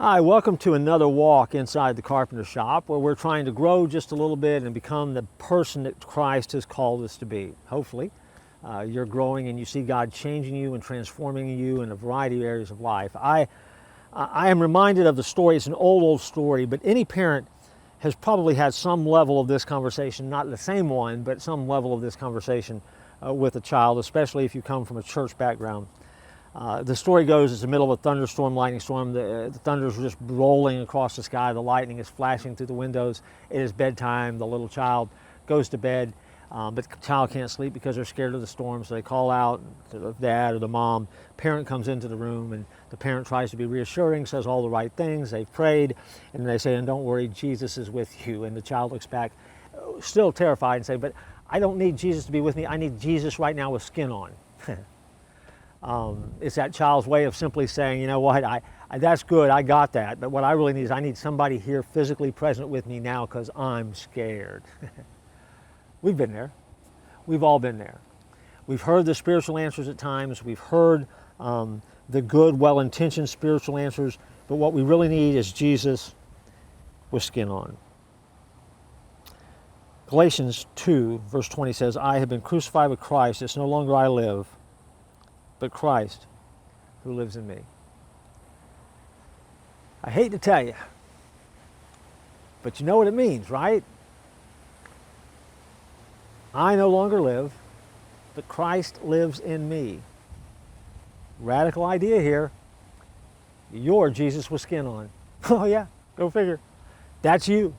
Hi, welcome to another walk inside the Carpenter shop where we're trying to grow just a little bit and become the person that Christ has called us to be. Hopefully, you're growing and you see God changing you and transforming you in a variety of areas of life. I am reminded of the story. It's an old story, but any parent has probably had some level of this conversation, not the same one, but some level of this conversation with a child, especially if you come from a church background. The story goes, it's the middle of a thunderstorm, lightning storm. The thunder's just rolling across the sky. The lightning is flashing through the windows. It is bedtime. The little child goes to bed, but the child can't sleep because they're scared of the storm. So they call out to the dad or the mom. Parent comes into the room, and the parent tries to be reassuring, says all the right things. They've prayed, and they say, and don't worry, Jesus is with you. And the child looks back, still terrified, and say, but I don't need Jesus to be with me. I need Jesus right now with skin on. It's that child's way of simply saying, you know what, that's good, I got that, but what I really need is I need somebody here physically present with me now because I'm scared. We've been there. We've all been there. We've heard the spiritual answers at times. We've heard the good, well-intentioned spiritual answers, but what we really need is Jesus with skin on. Galatians 2, verse 20 says, I have been crucified with Christ. It's no longer I live, but Christ who lives in me. I hate to tell you, but you know what it means, right? I no longer live, but Christ lives in me. Radical idea here. You're Jesus with skin on. Oh yeah, go figure. That's you.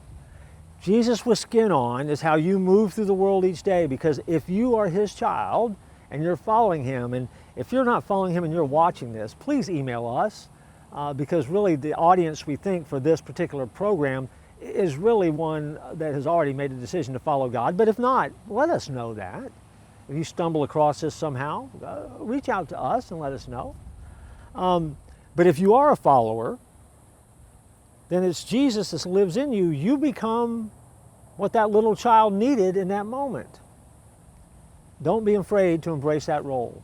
Jesus with skin on is how you move through the world each day, because if you are his child and you're following him, and if you're not following him and you're watching this, please email us, because really the audience we think for this particular program is really one that has already made a decision to follow God. But if not, let us know that. If you stumble across this somehow, reach out to us and let us know. But if you are a follower, then it's Jesus that lives in you. You become what that little child needed in that moment. Don't be afraid to embrace that role.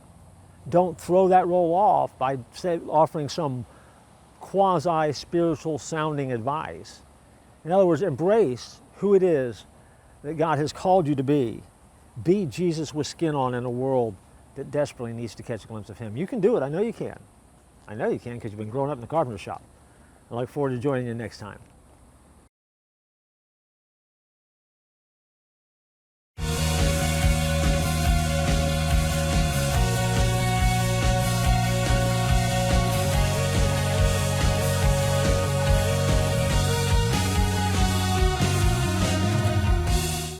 Don't throw that role off by offering some quasi-spiritual sounding advice. In other words, embrace who it is that God has called you to be. Be Jesus with skin on in a world that desperately needs to catch a glimpse of him. You can do it. I know you can. I know you can because you've been growing up in the carpenter shop. I look forward to joining you next time.